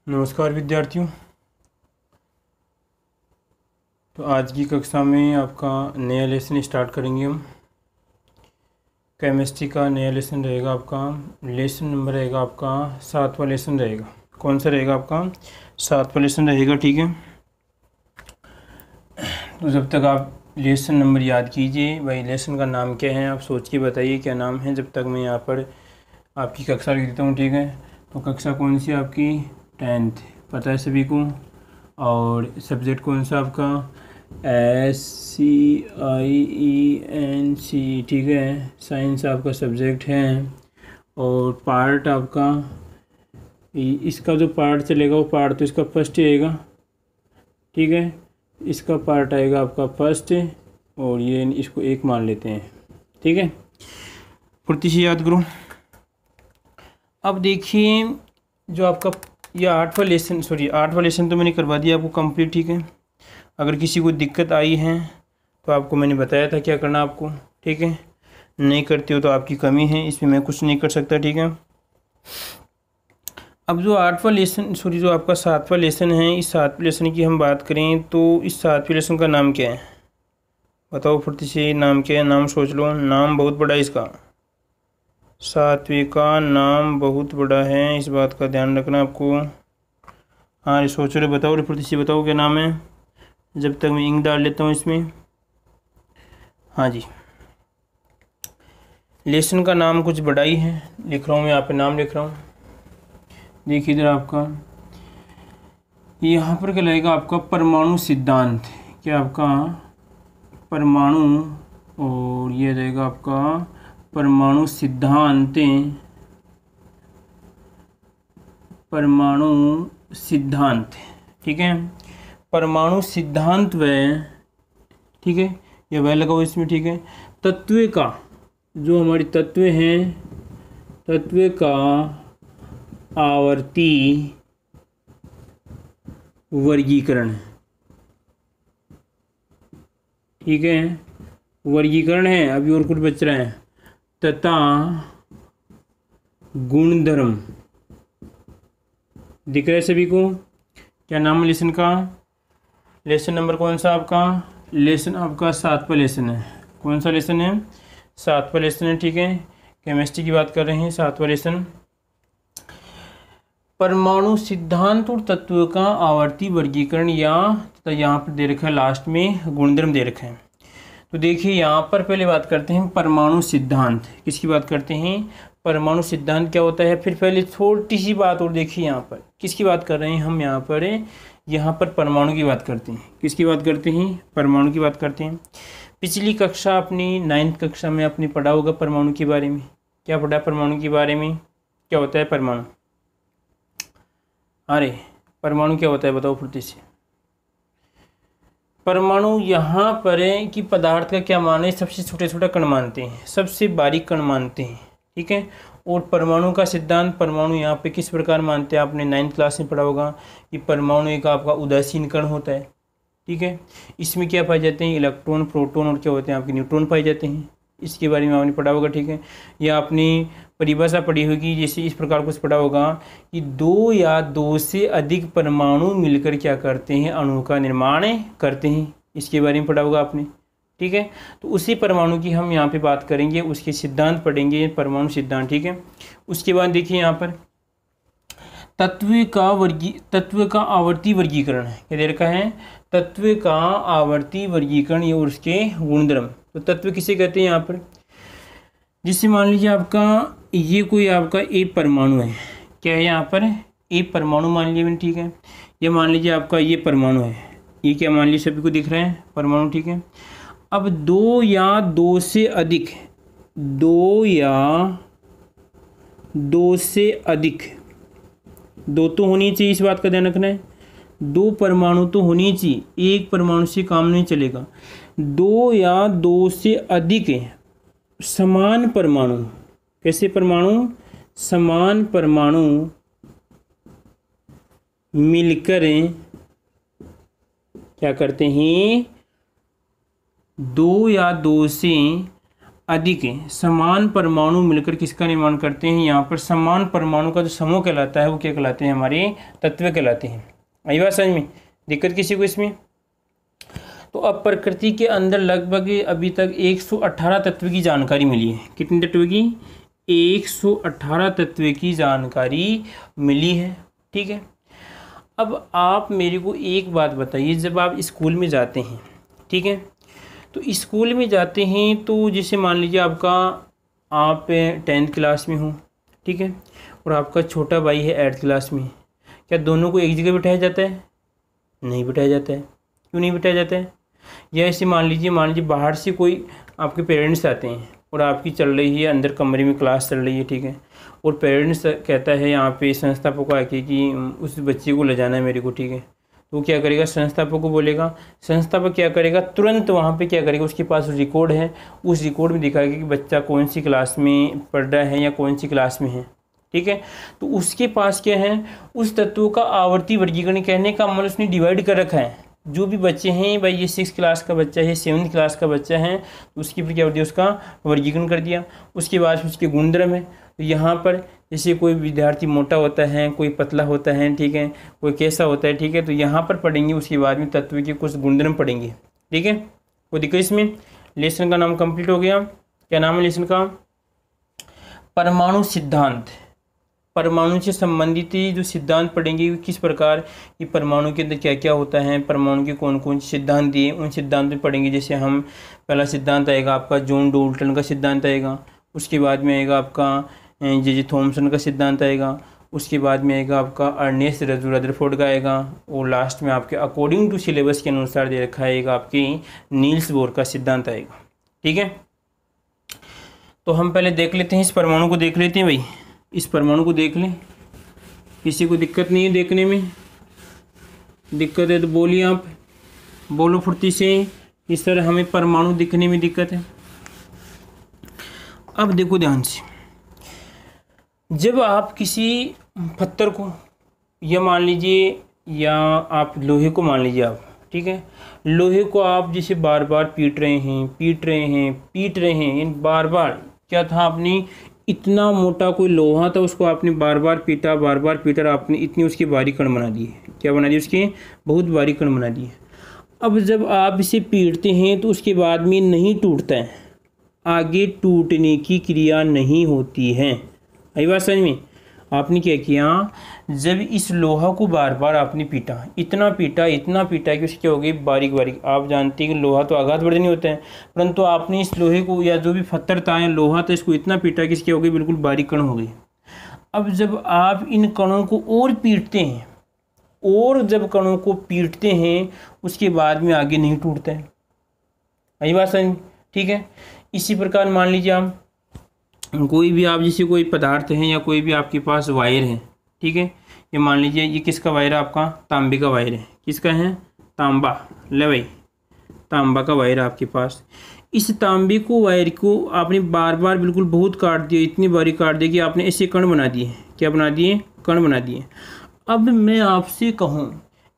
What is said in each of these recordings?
नमस्कार विद्यार्थियों। तो आज की कक्षा में आपका नया लेसन स्टार्ट करेंगे हम। केमिस्ट्री का नया लेसन रहेगा आपका। लेसन नंबर रहेगा आपका 7वां लेसन रहेगा। कौन सा रहेगा आपका? 7वां लेसन रहेगा, ठीक है। तो जब तक आप लेसन नंबर याद कीजिए, भाई लेसन का नाम क्या है आप सोच के बताइए क्या नाम है, जब तक मैं यहाँ पर आपकी कक्षा लिख देता हूँ, ठीक है। तो कक्षा कौन सी आपकी? 10th, पता है सभी को। और सब्जेक्ट कौन सा आपका? SCIENC, ठीक है। साइंस आपका सब्जेक्ट है। और पार्ट आपका, इसका जो पार्ट चलेगा वो पार्ट तो इसका फर्स्ट रहेगा, ठीक है। इसका पार्ट आएगा आपका फर्स्ट, और ये इसको एक मान लेते हैं, ठीक है। फुर्ती से याद करो। अब देखिए जो आपका ये 8वां लेसन तो मैंने करवा दिया आपको कंप्लीट, ठीक है। अगर किसी को दिक्कत आई है तो आपको मैंने बताया था क्या करना आपको, ठीक है। नहीं करते हो तो आपकी कमी है, इसमें मैं कुछ नहीं कर सकता, ठीक है। अब जो 8वां लेसन जो आपका 7वां लेसन है, इस 7वें लेसन की हम बात करें तो इस 7वें लेसन का नाम क्या है? बताओ फुर्ती से, नाम क्या है? नाम सोच लो, नाम बहुत बड़ा है इसका। 7वें का नाम बहुत बड़ा है, इस बात का ध्यान रखना आपको। हाँ सोच रहे, बताओ फुर्ती से बताओ क्या नाम है, जब तक मैं इंक डाल लेता हूँ इसमें। हाँ जी, लेसन का नाम कुछ बड़ा ही है, लिख रहा हूँ मैं यहाँ पे, नाम लिख रहा हूँ। देखिए इधर आपका यहाँ पर क्या लगेगा आपका? परमाणु सिद्धांत। क्या आपका? परमाणु, और ये रहेगा आपका परमाणु सिद्धांत। परमाणु सिद्धांत, ठीक है। परमाणु सिद्धांत व, ठीक है, ये वह लगा हुआ इसमें, ठीक है। तत्व का, जो हमारी तत्व हैं, तत्व का आवर्ती वर्गीकरण, ठीक है। वर्गीकरण है, अभी और कुछ बच रहा है। तथा गुणधर्म, दिख रहा है सभी को? क्या नाम है लेसन का? लेसन नंबर कौन सा आपका? लेसन आपका 7वां लेसन है। कौन सा लेसन है? 7वां लेसन है, ठीक है। केमिस्ट्री की बात कर रहे हैं, 7वां लेसन। परमाणु सिद्धांत और तत्व का आवर्ती वर्गीकरण, या तो यहाँ पर दे रखा है लास्ट में गुणधर्म दे रखा है। तो देखिए यहाँ पर पहले बात करते हैं परमाणु सिद्धांत। किसकी बात करते हैं? परमाणु सिद्धांत क्या होता है। फिर पहले छोटी सी बात और देखिए, यहाँ पर किसकी बात कर रहे हैं हम? यहाँ पर परमाणु की बात करते हैं। किसकी बात करते हैं? परमाणु की बात करते हैं। पिछली कक्षा अपनी 9th कक्षा में आपने पढ़ा होगा परमाणु के बारे में। क्या पढ़ा परमाणु के बारे में? क्या होता है परमाणु? अरे परमाणु क्या होता है बताओ फुर्ती से। परमाणु यहाँ पर है कि पदार्थ का क्या मान है? सबसे छोटे छोटा कण मानते हैं, सबसे बारीक कण मानते हैं, ठीक है। और परमाणु का सिद्धांत, परमाणु यहाँ पे किस प्रकार मानते हैं? आपने 9th क्लास में पढ़ा होगा कि परमाणु एक आपका उदासीन कण होता है, ठीक है। इसमें क्या पाए जाते हैं? इलेक्ट्रॉन, प्रोटॉन और क्या होते हैं आपके? न्यूट्रॉन पाए जाते हैं। इसके बारे में आपने पढ़ा होगा, ठीक है। या आपने परिभाषा पढ़ी होगी, जैसे इस प्रकार कुछ पढ़ा होगा कि 2 या 2 से अधिक परमाणु मिलकर क्या करते हैं? अणु का निर्माण करते हैं। इसके बारे में पढ़ा होगा आपने, ठीक है। तो उसी परमाणु की हम यहाँ पे बात करेंगे, उसके सिद्धांत पढ़ेंगे, परमाणु सिद्धांत, ठीक है। उसके बाद देखिए यहाँ पर तत्व का आवर्ती वर्गीकरण है, क्या दे रखा है? तत्व का आवर्ती वर्गीकरण और उसके गुणधर्म। तो तत्व किसे कहते हैं यहाँ पर? जिससे मान लीजिए आपका ये कोई आपका ए परमाणु है। क्या है यहाँ पर? ए परमाणु मान लीजिए मैंने, ठीक है। ये मान लीजिए आपका ये परमाणु है, ये क्या मान लीजिए सभी को दिख रहा है परमाणु, ठीक है। अब 2 या 2 से अधिक, 2 या 2 से अधिक, 2 तो होनी चाहिए, इस बात का ध्यान रखना है। 2 परमाणु तो होनी चाहिए, एक परमाणु से काम नहीं चलेगा। 2 या 2 से अधिक समान परमाणु, कैसे परमाणु? समान परमाणु मिलकर क्या करते हैं? 2 या 2 से अधिक समान परमाणु मिलकर किसका निर्माण करते हैं। यहाँ पर समान परमाणु का जो समूह कहलाता है वो क्या कहलाते हैं, हमारे तत्व कहलाते हैं। आई बात समझ में, दिक्कत किसी को इसमें। तो अब प्रकृति के अंदर लगभग अभी तक 118 तत्व की जानकारी मिली है। कितने तत्व की, 118 तत्व की जानकारी मिली है, ठीक है। अब आप मेरे को एक बात बताइए, जब आप स्कूल में जाते हैं, ठीक है, तो स्कूल में जाते हैं तो जैसे मान लीजिए आप 10th क्लास में हो, ठीक है, और आपका छोटा भाई है 8th क्लास में, क्या दोनों को एक जगह बिठाया जाता है? नहीं बिठाया जाता है। क्यों नहीं बिठाया जाता है? या ऐसे मान लीजिए बाहर से कोई आपके पेरेंट्स आते हैं और आपकी चल रही है अंदर कमरे में क्लास चल रही है, ठीक है, और पेरेंट्स कहता है यहाँ पे संस्थापक को आके कि उस बच्चे को ले जाना है मेरे को, ठीक है, तो क्या करेगा, संस्थापक को बोलेगा। संस्थापक क्या करेगा, तुरंत वहाँ पे क्या करेगा, उसके पास रिकॉर्ड है, उस रिकॉर्ड में दिखाएगा कि बच्चा कौन सी क्लास में पढ़ रहा है या कौन सी क्लास में है, ठीक है। तो उसके पास क्या है, उस तत्वों का आवर्ती वर्गीकरण, कहने का मतलब उसने डिवाइड कर रखा है। जो भी बच्चे हैं भाई, ये 6th क्लास का बच्चा है, 7th क्लास का बच्चा है, तो उसकी फिर क्या कर दिया, उसका वर्गीकरण कर दिया। उसके बाद उसके गुणधर्म है, तो यहाँ पर जैसे कोई विद्यार्थी मोटा होता है, कोई पतला होता है, ठीक है, कोई कैसा होता है, ठीक है, तो यहाँ पर पढ़ेंगे। उसके बाद में तत्व के कुछ गुणधर्म पढ़ेंगे, ठीक है। कोई दिक्कत इसमें। लेसन का नाम कंप्लीट हो गया। क्या नाम है लेसन का, परमाणु सिद्धांत। परमाणु से संबंधित जो सिद्धांत पढ़ेंगे किस प्रकार कि परमाणु के अंदर क्या क्या होता है, परमाणु के कौन कौन से सिद्धांत दिए, उन सिद्धांत में पढ़ेंगे। जैसे हम पहला सिद्धांत आएगा आपका जॉन डाल्टन का सिद्धांत आएगा, उसके बाद में आएगा आपका जे थॉमसन का सिद्धांत आएगा, उसके बाद में आएगा आपका अर्नेस्ट रदरफोर्ड का आएगा, और लास्ट में आपके अकॉर्डिंग टू सिलेबस के अनुसार दे रखा आएगा आपकी नील्स बोर का सिद्धांत आएगा, ठीक है। तो हम पहले देख लेते हैं, इस परमाणु को देख लेते हैं भाई, इस परमाणु को देख लें। किसी को दिक्कत नहीं है देखने में? दिक्कत है तो बोलिए, आप बोलो फुर्ती से। इस तरह हमें परमाणु दिखने में दिक्कत है। अब देखो ध्यान से, जब आप किसी पत्थर को या मान लीजिए, या आप लोहे को मान लीजिए आप, ठीक है, लोहे को आप जैसे बार बार पीट रहे हैं बार बार, क्या था, आपने इतना मोटा कोई लोहा था, उसको आपने बार बार पीटा और आपने इतनी उसकी बारीक कण बना दी है। क्या बना दी, उसके बहुत बारीक कण बना दी है। अब जब आप इसे पीटते हैं तो उसके बाद में नहीं टूटता है, आगे टूटने की क्रिया नहीं होती है। आई बात समझ में। आपने क्या किया, जब इस लोहा को बार बार आपने पीटा, इतना पीटा कि उसकी क्या हो गई, बारीक बारीक। आप जानते हैं कि लोहा तो आघातवर्धनी होता है, परंतु आपने इस लोहे को या जो भी पत्थर था या लोहा था, इसको इतना पीटा कि इसकी हो गई बिल्कुल बारीक कण हो गई। अब जब आप इन कणों को और पीटते हैं, और जब कणों को पीटते हैं उसके बाद में आगे नहीं टूटता है। आई बात समझ, ठीक है। इसी प्रकार मान लीजिए आप कोई भी, आप जैसे कोई पदार्थ है या कोई भी आपके पास वायर है, ठीक है, ये मान लीजिए ये किसका वायर है, आपका तांबे का वायर है। किसका है, तांबा। ले भाई, तांबा का वायर है आपके पास। इस तांबे को वायर को आपने बार बार बिल्कुल बहुत काट दिया, इतनी बारीक काट दिया कि आपने ऐसे कण बना दिए। क्या बना दिए, कण बना दिए। अब मैं आपसे कहूँ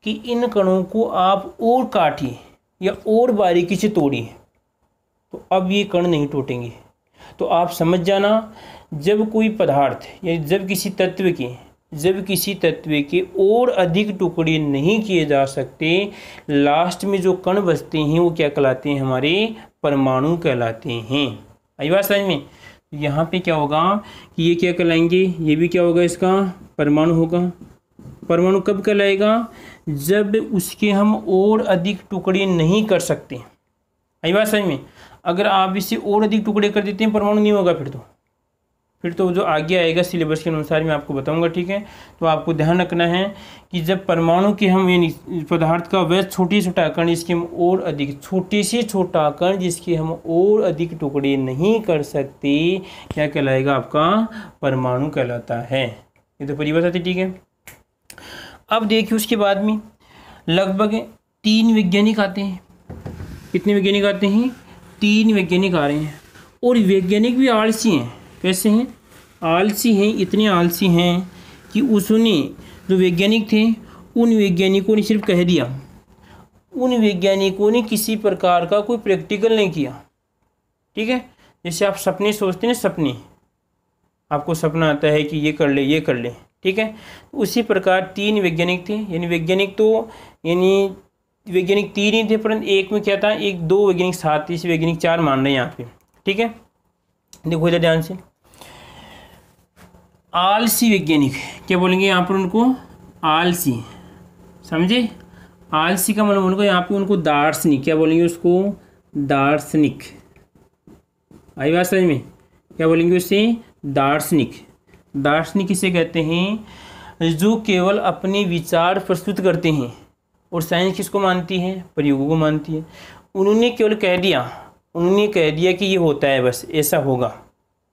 कि इन कणों को आप और काटिए या और बारीकी से तोड़िए, तो अब ये कण नहीं टूटेंगे। तो आप समझ जाना, जब कोई पदार्थ या जब किसी तत्व के और अधिक टुकड़े नहीं किए जा सकते, लास्ट में जो कण बचते हैं वो क्या कहलाते हैं, हमारे परमाणु कहलाते हैं। आई बात समझ में। यहाँ पे क्या होगा कि ये क्या कहलाएंगे, ये भी क्या होगा, इसका परमाणु होगा। परमाणु कब कहलाएगा, जब उसके हम और अधिक टुकड़े नहीं कर सकते। आई बात समझ में। अगर आप इसे और अधिक टुकड़े कर देते हैं, परमाणु नहीं होगा। फिर तो जो आगे आएगा सिलेबस के अनुसार मैं आपको बताऊंगा, ठीक है। तो आपको ध्यान रखना है कि जब परमाणु के हम यानी पदार्थ का वह छोटी छोटा कण जिसके हम और अधिक छोटे से छोटा कण जिसके हम और अधिक टुकड़े नहीं कर सकते, क्या कहलाएगा, आपका परमाणु कहलाता है। ये तो परिभाषा थी, ठीक है। अब देखिए उसके बाद में लगभग 3 वैज्ञानिक आते हैं। कितने वैज्ञानिक आते हैं, 3 वैज्ञानिक आ रहे हैं। और वैज्ञानिक भी आलसी हैं। कैसे हैं, आलसी हैं, इतने आलसी हैं कि उसने जो वैज्ञानिक थे उन वैज्ञानिकों ने सिर्फ कह दिया, उन वैज्ञानिकों ने किसी प्रकार का कोई प्रैक्टिकल नहीं किया, ठीक है। जैसे आप सपने सोचते हैं ना, सपने, आपको सपना आता है कि ये कर ले ये कर ले, ठीक है। उसी प्रकार 3 वैज्ञानिक थे, यानी वैज्ञानिक 3 ही थे, परंतु एक में क्या था, 2 वैज्ञानिक साथ थे, इसे वैज्ञानिक 4 मान रहे हैं यहाँ पे, ठीक है। देखो इधर ध्यान से, आलसी वैज्ञानिक क्या बोलेंगे यहाँ पर उनको, आलसी, समझे। आलसी का मतलब उनको यहाँ पे उनको दार्शनिक क्या बोलेंगे, उसको दार्शनिक। आई बात समझ में, क्या बोलेंगे उससे, दार्शनिक। दार्शनिक किसे कहते हैं, जो केवल अपने विचार प्रस्तुत करते हैं। और साइंस किसको मानती है, प्रयोगों को मानती है। उन्होंने केवल कह दिया कि ये होता है, बस ऐसा होगा।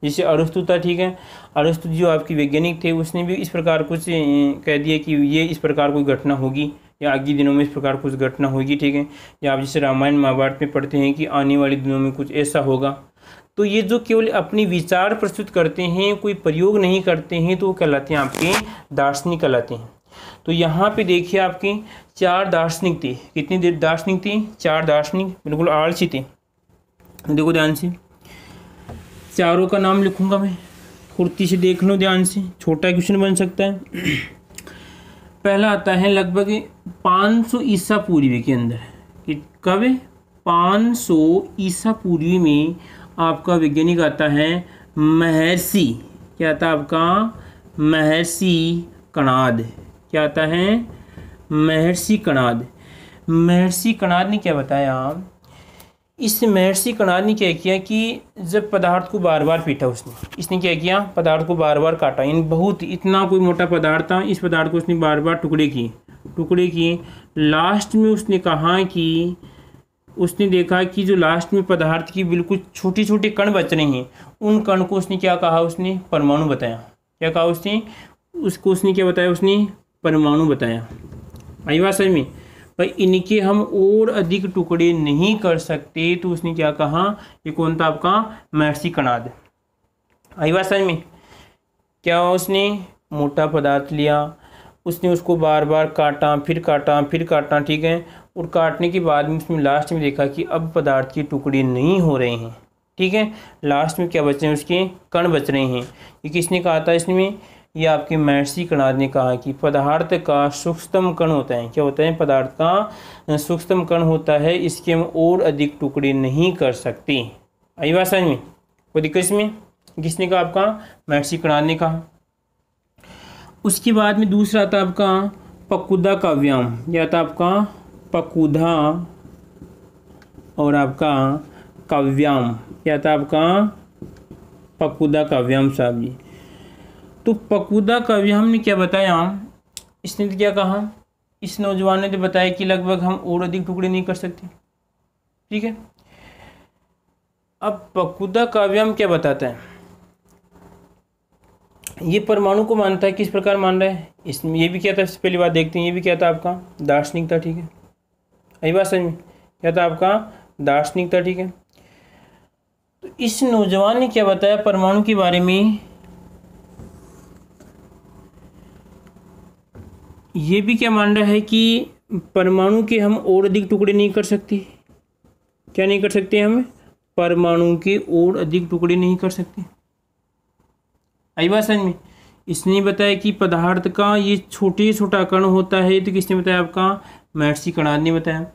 जैसे अरस्तु था, ठीक है, अरस्तु जो आपकी वैज्ञानिक थे, उसने भी इस प्रकार कुछ कह दिया कि ये इस प्रकार कोई घटना होगी, या आगे दिनों में इस प्रकार कुछ घटना होगी, ठीक है। या आप जैसे रामायण महाभारत में पढ़ते हैं कि आने वाले दिनों में कुछ ऐसा होगा। तो ये जो केवल अपने विचार प्रस्तुत करते हैं, कोई प्रयोग नहीं करते हैं, तो वो कहलाते हैं आपके दार्शनिक कहलाते हैं। तो यहाँ पे देखिए आपके 4 दार्शनिक थे। कितने दार्शनिक थे, 4 दार्शनिक, बिल्कुल आलसी थे। देखो ध्यान से, चारों का नाम लिखूंगा मैं, फुर्ती से देख लो ध्यान से, छोटा क्वेश्चन बन सकता है। पहला आता है लगभग 500 ईसा पूर्वी के अंदर, कि कब 500 ईसा पूर्वी में आपका वैज्ञानिक आता है महर्षि, क्या आता है आपका, महर्षि कणाद। क्या आता है, महर्षि कणाद। महर्षि कणाद ने क्या बताया, इस महर्षि कणाद ने क्या किया कि जब पदार्थ को बार बार पीटा इसने क्या किया, पदार्थ को बार बार काटा, इन बहुत इतना कोई मोटा पदार्थ था, इस पदार्थ को उसने बार बार टुकड़े किए। लास्ट में उसने कहा कि उसने देखा कि जो लास्ट में पदार्थ की बिल्कुल छोटे छोटे कण बच रहे हैं, उन कण को उसने क्या कहा, उसने परमाणु बताया। क्या कहा उसने क्या बताया, उसने परमाणु बताया। आई बात समझ में, भाई इनके हम और अधिक टुकड़े नहीं कर सकते, तो उसने क्या कहा, ये कौन था आपका, महर्षि कणाद। आई बात समझ में, क्या उसने मोटा पदार्थ लिया, उसने उसको बार बार काटा, फिर काटा, ठीक है। और काटने के बाद में उसमें लास्ट में देखा कि अब पदार्थ के टुकड़े नहीं हो रहे हैं, ठीक है। लास्ट में क्या बच रहे हैं, उसके कण बच रहे हैं। ये किसने कहा था इसमें, ये आपके महर्षि कणाद ने कहा कि पदार्थ का सूक्ष्मतम कण होता है। क्या होता है, पदार्थ का सूक्ष्मतम कण होता है, इसके हम और अधिक टुकड़े नहीं कर सकते। आई बात समझ में, कोई दिक्कत इसमें, किसने कहा, आपका महर्षि कणाद ने कहा। उसके बाद में दूसरा आता आपका पकुदा काव्याम। यह था आपका पकुधा और आपका काव्याम। क्या था आपका, पकुदा काव्याम साहब जी। तो पकुदा काव्याम ने क्या बताया, इसने क्या कहा, इस नौजवान ने तो बताया कि लगभग हम और अधिक टुकड़े नहीं कर सकते, ठीक है। अब पकुदा काव्याम क्या बताता है, ये परमाणु को मानता है, किस प्रकार मान रहा है, इसमें ये भी क्या था, पहली बात देखते हैं, ये भी क्या था आपका दार्शनिक था, ठीक है। यही बात समझ में, क्या था आपका दार्शनिक था, ठीक है। तो इस नौजवान ने क्या बताया परमाणु के बारे में, ये भी क्या मान रहा है कि परमाणु के हम और अधिक टुकड़े नहीं कर सकते। क्या नहीं कर सकते, हम परमाणु के और अधिक टुकड़े नहीं कर सकते। आई बात समझ में, इसने बताया कि पदार्थ का ये छोटा कण होता है, तो किसने बताया, आपका महर्षि कणाद ने बताया।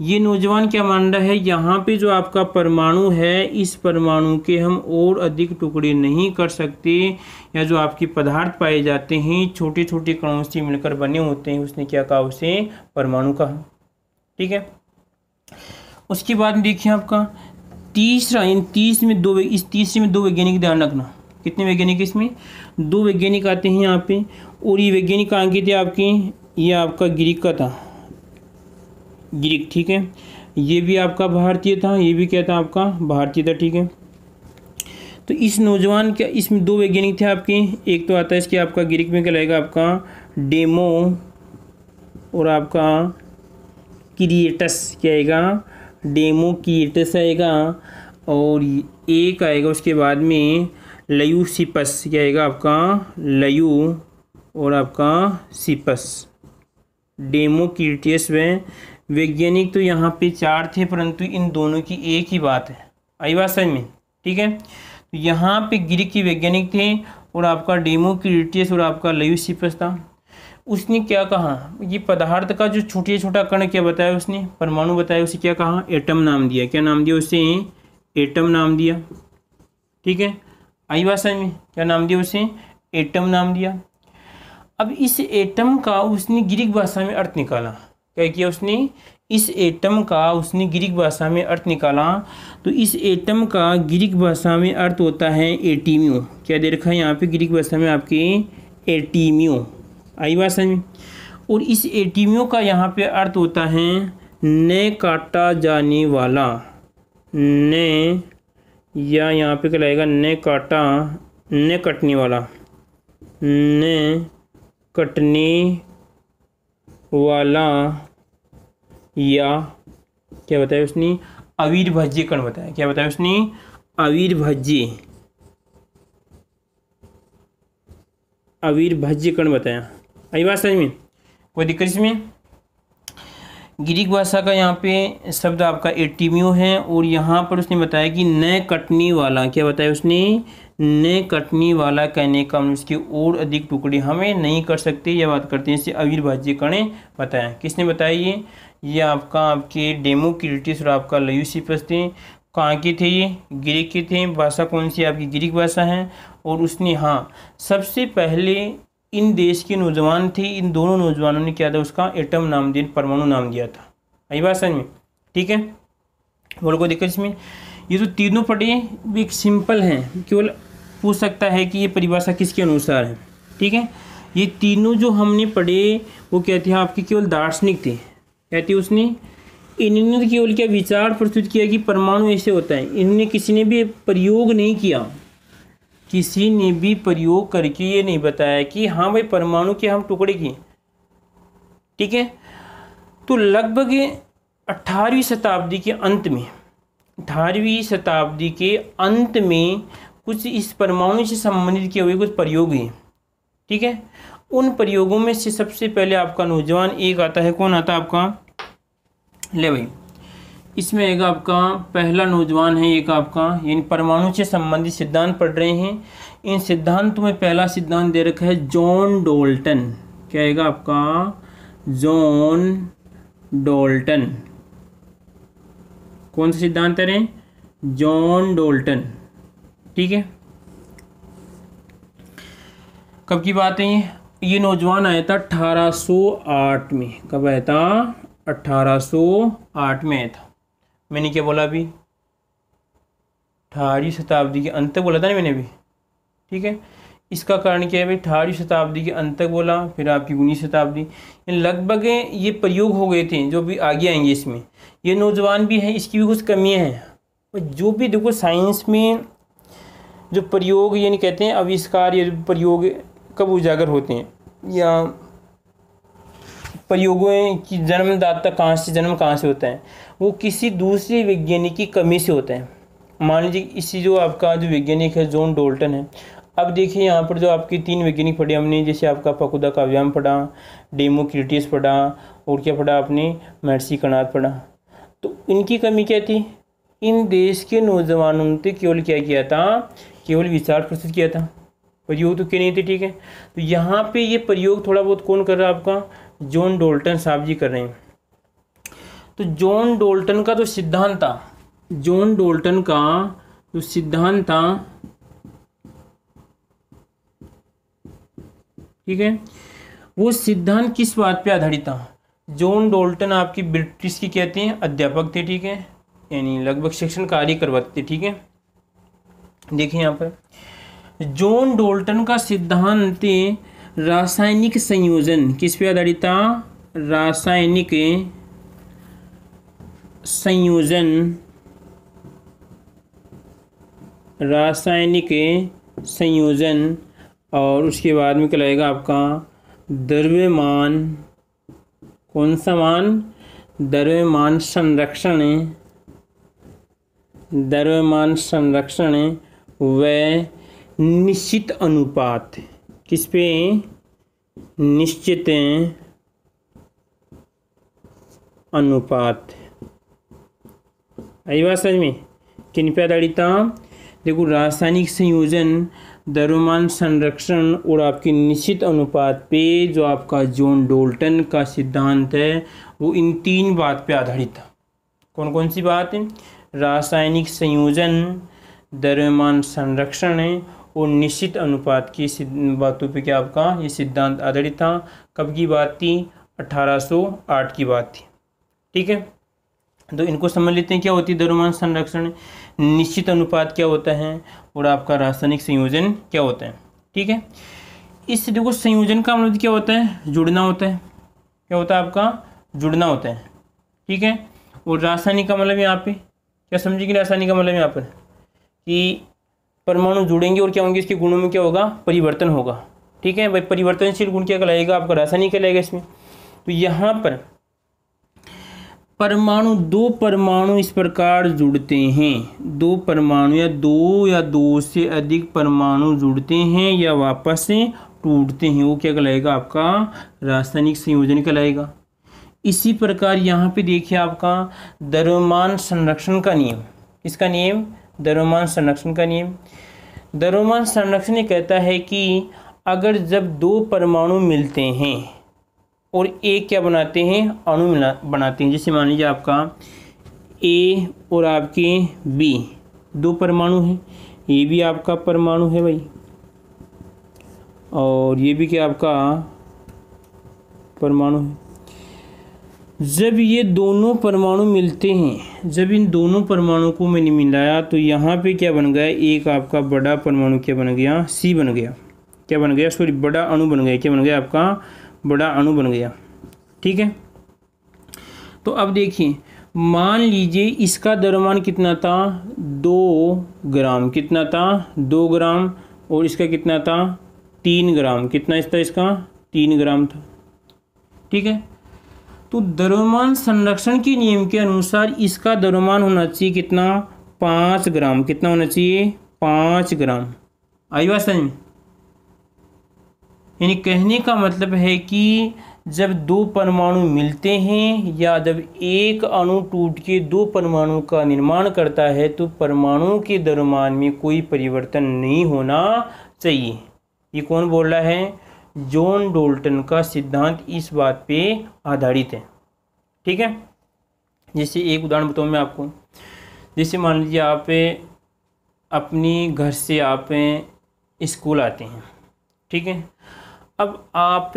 ये नौजवान क्या मान रहा है, यहाँ पे जो आपका परमाणु है, इस परमाणु के हम और अधिक टुकड़े नहीं कर सकते, या जो आपके पदार्थ पाए जाते हैं छोटे छोटे कणों से मिलकर बने होते हैं, उसने क्या कहा, उसे परमाणु कहा, ठीक है। उसके बाद देखिए आपका तीसरा, इन तीसरे में दो वैज्ञानिक ध्यान रखना। कितने वैज्ञानिक, इसमें 2 वैज्ञानिक आते हैं यहाँ पे। और ये वैज्ञानिक कहाँ के थे आपके, ये आपका ग्रीक का था, ग्रीक, ठीक है। ये भी आपका भारतीय था, ये भी क्या था, आपका भारतीय था, ठीक है। तो इस नौजवान क्या, इसमें 2 वैज्ञानिक थे आपके। एक तो आता है इसके आपका ग्रीक में क्या लगेगा, आपका डेमो और आपका क्रिएटस, क्या आएगा, डेमो क्रिएटस आएगा। और एक आएगा उसके बाद में लयूसिपस, क्या आएगा आपका लयू और आपका सिपस, डेमोक्रिटस में। वैज्ञानिक तो यहाँ पे 4 थे, परंतु इन दोनों की एक ही बात है। आई बात समझ में, ठीक है। तो यहाँ पे ग्रीक के वैज्ञानिक थे और आपका डेमोक्रिटस और आपका ल्यूसिफस था। उसने क्या कहा, ये पदार्थ का जो छोटे छोटा कण क्या बताया उसने, परमाणु बताया, उसे क्या कहा, एटम नाम दिया। क्या नाम दिया उसे, एटम नाम दिया। ठीक है, आई बात समझ में, क्या नाम दिया उसे, एटम नाम दिया। अब इस एटम का उसने ग्रीक भाषा में अर्थ निकाला। क्या किया उसने, इस एटम का उसने ग्रीक भाषा में अर्थ निकाला। तो इस एटम का ग्रीक भाषा में अर्थ होता है एटीमियो। क्या दे रखा है यहाँ पे ग्रीक भाषा में आपके, एटीमियो। आई बात समझ में। और इस एटीमियो का यहाँ पे अर्थ होता है न काटा जाने वाला, न, या यहाँ पे क्या लगेगा, न काटा, न कटने वाला, न कटने वाला, या क्या बताया उसने, अविर्भाज्य कण बताया। क्या बताया उसने, अविर्भाज्य कण बताया। आई बात समझ में, कोई दिक्कत इसमें। ग्रीक भाषा का यहाँ पे शब्द आपका एटीमियो है और यहाँ पर उसने बताया कि न कटने वाला। क्या बताया उसने, न कटने वाला कहने का उसके और अधिक टुकड़े हमें नहीं कर सकते, यह बात करते हैं, इसे अविर्भाज्य कण बताया। किसने बताया ये आपका आपके डेमोक्रिटस और आपका ल्यूसिफस थे। कहाँ के थे ये, ग्रीक के थे। भाषा कौन सी आपकी, ग्रीक भाषा है। और उसने हाँ सबसे पहले इन देश के नौजवान थे, इन दोनों नौजवानों ने क्या था, उसका एटम नाम दिया, परमाणु नाम दिया था। आई बात समझ में, ठीक है। बोलो कोई दिक्कत इसमें। ये तो तीनों पढ़े एक सिंपल हैं, केवल पूछ सकता है कि ये परिभाषा किसके अनुसार है। ठीक है, ये तीनों जो हमने पढ़े वो क्या थे आपके, केवल दार्शनिक थे। क्या थे उसने, इन्होंने केवल क्या विचार प्रस्तुत किया कि परमाणु ऐसे होता है। इन्होंने किसी ने भी प्रयोग नहीं किया, किसी ने भी प्रयोग करके ये नहीं बताया कि हाँ भाई परमाणु के हम टुकड़े किए। ठीक है, तो लगभग 18वीं शताब्दी के अंत में, 18वीं शताब्दी के अंत में कुछ इस परमाणु से संबंधित किए हुए कुछ प्रयोग हैं। ठीक है, उन प्रयोगों में से सबसे पहले आपका नौजवान एक आता है। कौन आता है आपका, ले भाई, इसमें एक आपका पहला नौजवान है एक आपका, यानी परमाणु से संबंधित सिद्धांत पढ़ रहे हैं। इन सिद्धांतों में पहला सिद्धांत दे रखा है जॉन डोल्टन। क्या आएगा आपका, जॉन डोल्टन। कौन सा सिद्धांत है, जॉन डोल्टन। ठीक है, कब की बात है ये नौजवान आया था 1808 में। कब आया था, 1808 में आया था। मैंने क्या बोला अभी, 18वीं शताब्दी के अंत तक बोला था ना मैंने अभी। ठीक है, इसका कारण क्या है भाई, 18वीं शताब्दी के अंत तक बोला, फिर आपकी 19वीं शताब्दी, लगभग ये प्रयोग हो गए थे जो भी आगे आएंगे इसमें। ये नौजवान भी है, इसकी भी कुछ कमियां हैं। जो भी देखो साइंस में जो प्रयोग यानी कहते हैं आविष्कार या प्रयोग कब उजागर होते हैं, या प्रयोगों की जन्मदाता कहाँ से, जन्म कहाँ से होता है, वो किसी दूसरे वैज्ञानिक की कमी से होता है। मान लीजिए इसी जो आपका जो वैज्ञानिक है जॉन डोल्टन है। अब देखिए यहाँ पर जो आपके 3 वैज्ञानिक पढ़े हमने, जैसे आपका फकुदा काव्याम पढ़ा, डेमोक्रिटस पढ़ा, और क्या पढ़ा आपने, मैर्सी कणाद पढ़ा। तो इनकी कमी क्या थी, इन देश के नौजवानों ने केवल क्या किया था, केवल विचार प्रस्तुत किया था, प्रयोग तो क्या नहीं थे। ठीक है, तो यहाँ पे ये प्रयोग थोड़ा बहुत कौन कर रहा है आपका, जॉन डोल्टन साहब जी कर रहे हैं। तो जॉन डोल्टन का जो सिद्धांत था, जॉन डोल्टन का जो सिद्धांत था, ठीक है, वो सिद्धांत किस बात पे आधारित था। जॉन डोल्टन आपकी ब्रिटिश की कहते हैं अध्यापक थे। ठीक है, यानी लगभग शिक्षण कार्य करवाते थे। ठीक है, देखिए यहाँ पर जॉन डोल्टन का सिद्धांत रासायनिक संयोजन किस पे आधारित था, रासायनिक संयोजन, रासायनिक संयोजन, और उसके बाद में क्या लगेगा आपका द्रव्यमान, कौन सा मान, द्रव्यमान संरक्षण, द्रव्यमान संरक्षण व निश्चित अनुपात। किस पे, निश्चित अनुपात। आई बात समझ में, किन पे आधारित था, देखो रासायनिक संयोजन, द्रव्यमान संरक्षण और आपके निश्चित अनुपात पे जो आपका जॉन डाल्टन का सिद्धांत है वो इन 3 बात पे आधारित था। कौन कौन सी बात है? रासायनिक संयोजन, द्रव्यमान संरक्षण है और निश्चित अनुपात की बातों पे क्या आपका ये सिद्धांत आधारित था। कब की बात थी? 1808 की बात थी। ठीक है, तो इनको समझ लेते हैं। क्या होती है द्रव्यमान संरक्षण, निश्चित अनुपात क्या होता है और आपका रासायनिक संयोजन क्या होता है। ठीक है, इस देखो संयोजन का मतलब क्या होता है? जुड़ना होता है। क्या होता है आपका? जुड़ना होता है। ठीक है, और रासायनिक का मतलब यहाँ पे क्या समझेंगे? रासायनिक का मतलब यहाँ पर कि परमाणु जुड़ेंगे और क्या होंगे? इसके गुणों में क्या होगा? परिवर्तन होगा। ठीक है भाई, परिवर्तनशील गुण क्या कहलाएगा? आपका रासायनिक कहलाएगा इसमें। तो यहाँ पर परमाणु, 2 परमाणु इस प्रकार जुड़ते हैं, 2 परमाणु या 2 से अधिक परमाणु जुड़ते हैं या वापस से टूटते हैं, वो क्या कहलाएगा? आपका रासायनिक संयोजन कहलाएगा। इसी प्रकार यहाँ पे देखिए आपका द्रव्यमान संरक्षण का नियम। किसका नियम? द्रव्यमान संरक्षण का नियम। द्रव्यमान संरक्षण ये कहता है कि अगर जब 2 परमाणु मिलते हैं और एक क्या बनाते हैं? अणु बनाते हैं। जैसे मान लीजिए आपका ए और आपके बी 2 परमाणु हैं, ये भी आपका परमाणु है भाई और ये भी क्या आपका परमाणु है। जब ये दोनों परमाणु मिलते हैं, जब इन दोनों परमाणु को मैंने मिलाया तो यहाँ पे क्या बन गया? एक आपका बड़ा परमाणु क्या बन गया? सी बन गया। क्या बन गया? सॉरी, बड़ा अणु बन गया। क्या बन गया? आपका बड़ा अणु बन गया। ठीक है, तो अब देखिए मान लीजिए इसका द्रव्यमान कितना था? 2 ग्राम। कितना था? 2 ग्राम। और इसका कितना था? 3 ग्राम। कितना था इसका? 3 ग्राम था। ठीक है, तो द्रव्यमान संरक्षण के नियम के अनुसार इसका द्रव्यमान होना चाहिए कितना? 5 ग्राम। कितना होना चाहिए? 5 ग्राम। आई बात समझ में? यानी कहने का मतलब है कि जब 2 परमाणु मिलते हैं या जब एक अणु टूट के 2 परमाणु का निर्माण करता है तो परमाणु के द्रव्यमान में कोई परिवर्तन नहीं होना चाहिए। ये कौन बोल रहा है? जॉन डाल्टन का सिद्धांत इस बात पे आधारित है। ठीक है, जैसे एक उदाहरण बताऊँ मैं आपको। जैसे मान लीजिए आप अपनी घर से आप स्कूल आते हैं। ठीक है, अब आप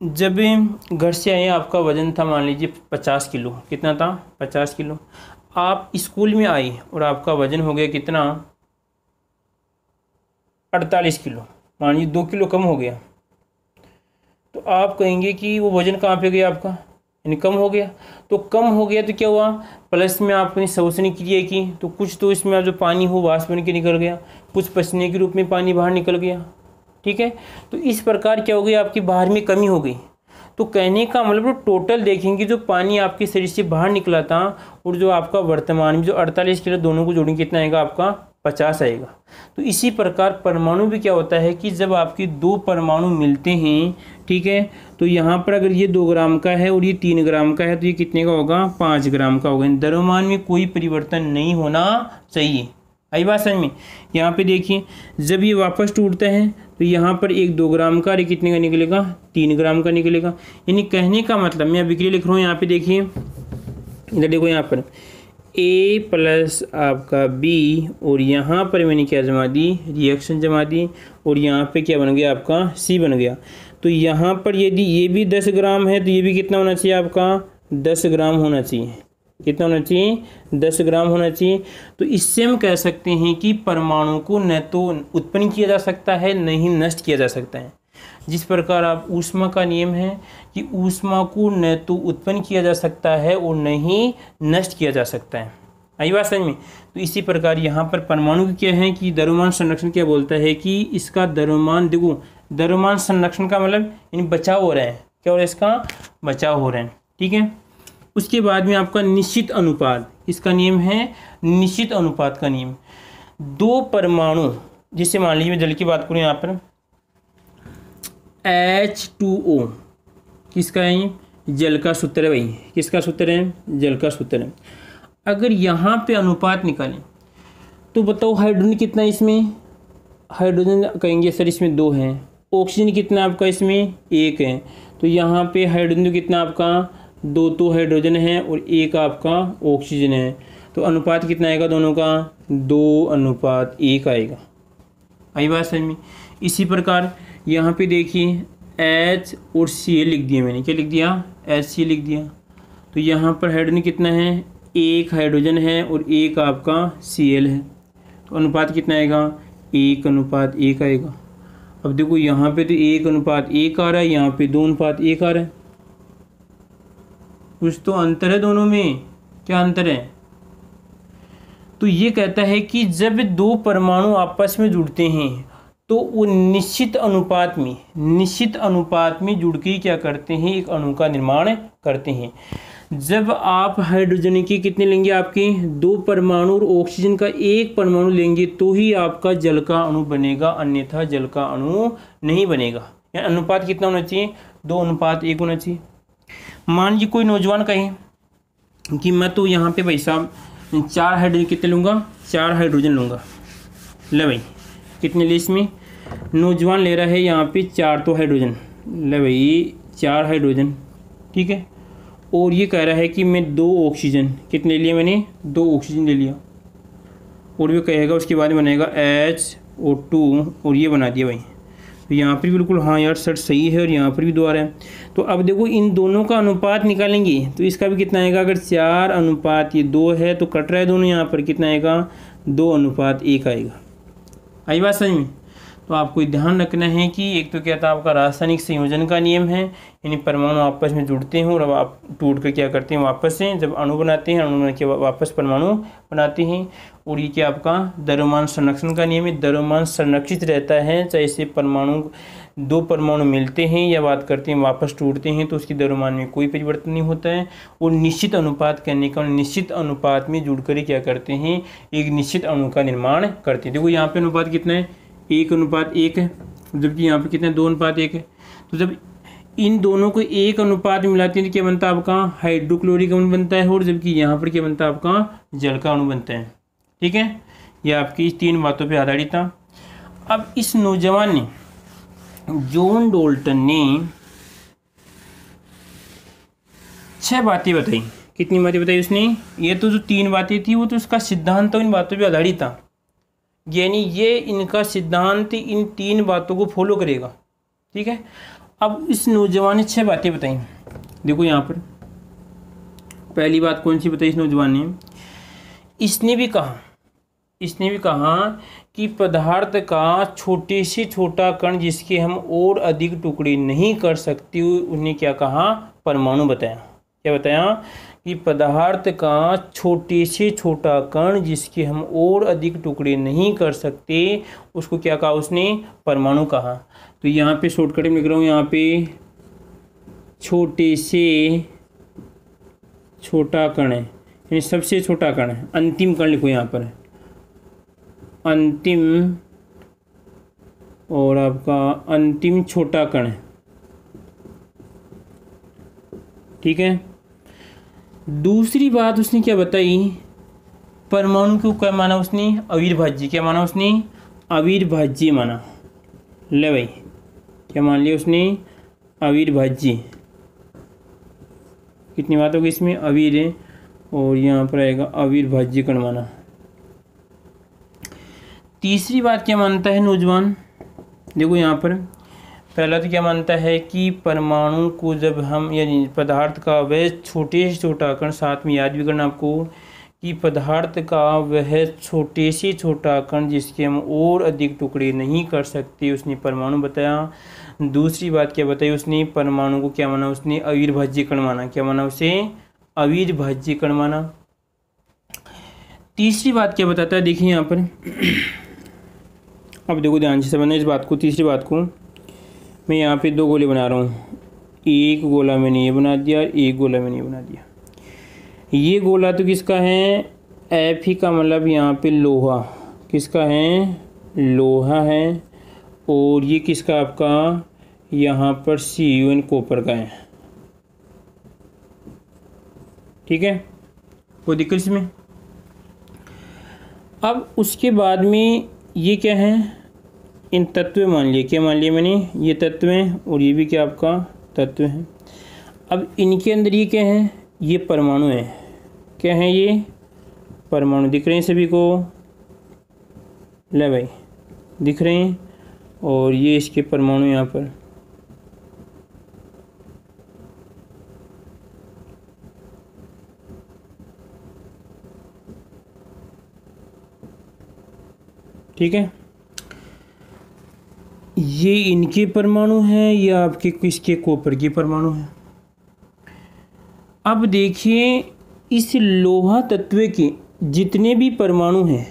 जब घर से आए, आपका वज़न था मान लीजिए 50 किलो। कितना था? 50 किलो। आप स्कूल में आए और आपका वज़न हो गया कितना? 48 किलो। मान लीजिए 2 किलो कम हो गया। तो आप कहेंगे कि वो वज़न कहाँ पे गया आपका? यानी कम हो गया। तो कम हो गया तो क्या हुआ? प्लस में आपने श्वसन क्रिया की तो कुछ तो इसमें जो पानी हो वाष्प बन के निकल गया, कुछ पसीने के रूप में पानी बाहर निकल गया। ठीक है, तो इस प्रकार क्या हो गई? आपकी बाहर में कमी हो गई। तो कहने का मतलब टोटल देखेंगे जो पानी आपके शरीर से बाहर निकला था और जो आपका वर्तमान में जो 48 किलो दोनों को जोड़ेंगे कितना आएगा? आपका 50 आएगा। तो इसी प्रकार परमाणु भी क्या होता है कि जब आपके 2 परमाणु मिलते हैं, ठीक है, तो यहाँ पर अगर ये 2 ग्राम का है और ये 3 ग्राम का है तो ये कितने का होगा? 5 ग्राम का होगा। द्रव्यमान में कोई परिवर्तन नहीं होना चाहिए। आई बात समझ में? यहाँ पे देखिए जब ये वापस टूटता है तो यहाँ पर एक 2 ग्राम का, और कितने का निकलेगा? 3 ग्राम का निकलेगा। यानी कहने का मतलब मैं अभी के लिए लिख रहा हूँ, यहाँ पे देखिए, इधर देखो, यहाँ पर A प्लस आपका B और यहाँ पर मैंने क्या जमा दी? रिएक्शन जमा दी और यहाँ पे क्या बन गया? आपका C बन गया। तो यहाँ पर यदि ये भी 10 ग्राम है तो ये भी कितना होना चाहिए? आपका 10 ग्राम होना चाहिए। कितना होना चाहिए? 10 ग्राम होना चाहिए। तो इससे हम कह सकते हैं कि परमाणु को न तो उत्पन्न किया जा सकता है न ही नष्ट किया जा सकता है। जिस प्रकार आप ऊष्मा का नियम है कि ऊष्मा को न तो उत्पन्न किया जा सकता है और न ही नष्ट किया जा सकता है। आई बात समझ में? तो इसी प्रकार यहाँ पर परमाणु की क्या है कि द्रव्यमान संरक्षण क्या बोलता है कि इसका द्रव्यमान, देखो द्रव्यमान संरक्षण का मतलब यानी बचाव हो रहा है। क्या हो रहा है? इसका बचाव हो रहा है। ठीक है, उसके बाद में आपका निश्चित अनुपात, इसका नियम है निश्चित अनुपात का नियम। 2 परमाणु, जिससे मान लीजिए मैं जल की बात करूँ, यहाँ पर H2O किसका है? जल का सूत्र है भाई। किसका सूत्र है? जल का सूत्र है। अगर यहाँ पे अनुपात निकालें तो बताओ हाइड्रोजन कितना है इसमें, हाइड्रोजन कहेंगे सर इसमें 2 हैं। ऑक्सीजन कितना आपका इसमें 1 है। तो यहाँ पे हाइड्रोजन कितना आपका 2 तो हाइड्रोजन है और 1 आपका ऑक्सीजन है। तो अनुपात कितना आएगा दोनों का 2:1 आएगा। आई बात समझ में। इसी प्रकार यहाँ पे देखिए H और Cl लिख दिया मैंने, क्या लिख दिया HCl लिख दिया। तो यहाँ पर हाइड्रोजन कितना है 1 हाइड्रोजन है और 1 आपका Cl है। तो अनुपात कितना आएगा 1:1 आएगा। अब देखो यहाँ पे तो 1:1 आ रहा है, यहाँ पे 2:1 आ रहा है। कुछ तो अंतर है दोनों में, क्या अंतर है। तो ये कहता है कि जब 2 परमाणु आपस में जुड़ते हैं तो वो निश्चित अनुपात में जुड़ के क्या करते हैं, एक अणु का निर्माण करते हैं। जब आप हाइड्रोजन के कितने लेंगे, आपके 2 परमाणु और ऑक्सीजन का 1 परमाणु लेंगे तो ही आपका जल का अणु बनेगा, अन्यथा जल का अणु नहीं बनेगा। यानी अनुपात कितना होना चाहिए 2:1 होना चाहिए। मान लीजिए कोई नौजवान कहे कि मैं तो यहाँ पे भाई साहब 4 हाइड्रोजन कितने लूँगा, 4 हाइड्रोजन लूँगा। ले भाई कितने लिए इसमें, नौजवान ले रहा है यहाँ पे 4 तो हाइड्रोजन, ले भाई 4 हाइड्रोजन, ठीक है। और ये कह रहा है कि मैं 2 ऑक्सीजन, कितने लिए मैंने 2 ऑक्सीजन ले लिया। और वो कहेगा उसके बाद बनेगा HO2 और ये बना दिया भाई। तो यहाँ पर बिल्कुल हाँ यार सर सही है, और यहाँ पर भी 2 आ रहा है। तो अब देखो इन दोनों का अनुपात निकालेंगे तो इसका भी कितना आएगा, अगर 4 ये 2 है तो कट रहा है दोनों, यहाँ पर कितना आएगा 2:1 आएगा। आई बात समझ में। तो आपको ध्यान रखना है कि एक तो क्या था आपका रासायनिक संयोजन का नियम है, यानी परमाणु आपस में जुड़ते हैं और अब आप टूट कर क्या करते हैं वापस से जब अणु बनाते हैं, अणु बना के वापस परमाणु बनाते हैं। और ये क्या आपका द्रव्यमान संरक्षण का नियम है, द्रव्यमान संरक्षित रहता है, चाहे से परमाणु 2 परमाणु मिलते हैं या बात करते हैं वापस टूटते हैं तो उसकी द्रव्यमान में कोई परिवर्तन नहीं होता है। और निश्चित अनुपात करने का, निश्चित अनुपात में जुड़कर क्या करते हैं, एक निश्चित अणु का निर्माण करते हैं। देखो यहाँ पे अनुपात कितना है 1:1 है, जबकि यहाँ पे कितना है 2:1 है। तो जब इन दोनों को 1 अनुपात में मिलाते हैं तो क्या बनता है आपका हाइड्रोक्लोरिक अणु बनता है, और जबकि यहाँ पर क्या बनता है आपका जल का अणु बनता है। ठीक है, यह आपकी इस 3 बातों पे आधारित था। अब इस नौजवान ने, जॉन डाल्टन ने 6 बातें बताई। कितनी बातें बताई उसने, ये तो जो 3 बातें थी वो तो उसका सिद्धांत तो इन बातों पे आधारित था, यानी ये इनका सिद्धांत इन 3 बातों को फॉलो करेगा। ठीक है, अब इस नौजवान ने 6 बातें बताई। देखो यहाँ पर पहली बात कौन सी बताई इस नौजवान ने, इसने भी कहा कि पदार्थ का छोटे से छोटा कण जिसके हम और अधिक टुकड़े नहीं कर सकते, उन्हें क्या कहा, परमाणु बताया। क्या बताया कि पदार्थ का छोटे से छोटा कण जिसके हम और अधिक टुकड़े नहीं कर सकते उसको क्या कहा उसने, परमाणु कहा। तो यहाँ पे शॉर्टकट में लिख रहा हूँ, यहाँ पे छोटे से छोटा कण है, यानी सबसे छोटा कण है, अंतिम कण लिखो यहाँ पर, अंतिम और आपका अंतिम छोटा कण है। ठीक है, दूसरी बात उसने क्या बताई, परमाणु को क्या माना उसने, अविभाज्य। क्या माना उसने, अविभाज्य माना। ले भाई क्या मान लिया उसने, अविभाज्य। कितनी बात होगी इसमें, अवीर है और यहाँ पर आएगा अविभाज्य कण माना। तीसरी बात क्या मानता है नौजवान, देखो यहाँ पर पहला तो क्या मानता है कि परमाणु को जब हम, यानी पदार्थ का वह छोटे से छोटा कण, साथ में याद भी करना आपको कि पदार्थ का वह छोटे से छोटा कण जिसके हम और अधिक टुकड़े नहीं कर सकते उसने परमाणु बताया। दूसरी बात क्या बताई उसने, परमाणु को क्या माना उसने, अविभाज्य कण माना। क्या माना उसे, अविभाज्य कण माना। तीसरी बात क्या बताता है, देखिए यहाँ पर अब देखो ध्यान से समझना इस बात को। तीसरी बात को मैं यहाँ पे 2 गोले बना रहा हूँ, एक गोला मैंने ये बना दिया, एक गोला मैंने ये बना दिया। ये गोला तो किसका है, Fe का मतलब यहाँ पे लोहा, किसका है, लोहा है। और ये किसका आपका, यहाँ पर Cu कॉपर का है। ठीक है, कोई दिक्कत इसमें। अब उसके बाद में ये क्या है, इन तत्व मान लिए, क्या मान लिए मैंने, ये तत्व हैं और ये भी क्या आपका तत्व है। अब इनके अंदर ये क्या है, ये परमाणु है, क्या है ये परमाणु, दिख रहे हैं सभी को, ले भाई दिख रहे हैं, और ये इसके परमाणु यहाँ पर, ठीक है। ये इनके परमाणु हैं, या आपके किसके कॉपर के परमाणु हैं। अब देखिए इस लोहा तत्व के जितने भी परमाणु हैं,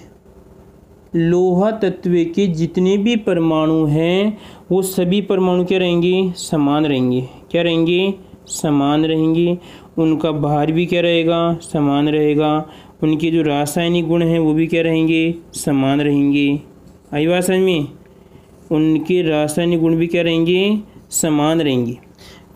लोहा तत्व के जितने भी परमाणु हैं वो सभी परमाणु क्या रहेंगे, समान रहेंगे, क्या रहेंगे, समान रहेंगे। उनका भार भी क्या रहेगा, समान रहेगा। उनके जो रासायनिक गुण हैं वो भी क्या रहेंगे, समान रहेंगे। आई बात समझ में, उनके रासायनिक गुण भी क्या रहेंगे, समान रहेंगे।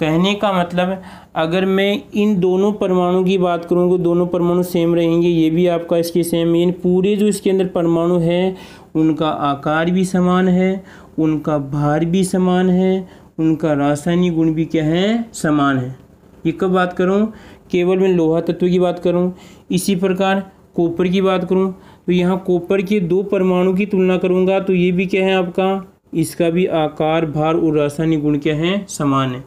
कहने का मतलब अगर मैं इन दोनों परमाणु की बात करूँ तो दोनों परमाणु सेम रहेंगे, ये भी आपका इसके सेम, यानी पूरे जो इसके अंदर परमाणु है उनका आकार भी समान है, उनका भार भी समान है, उनका रासायनिक गुण भी क्या है, समान है। ये कब बात करूँ, केवल मैं लोहा तत्व की बात करूँ। इसी प्रकार कॉपर की बात करूँ तो यहाँ कॉपर के दो परमाणु की तुलना करूँगा तो ये भी क्या है आपका, इसका भी आकार, भार और रासायनिक गुण क्या है, समान है।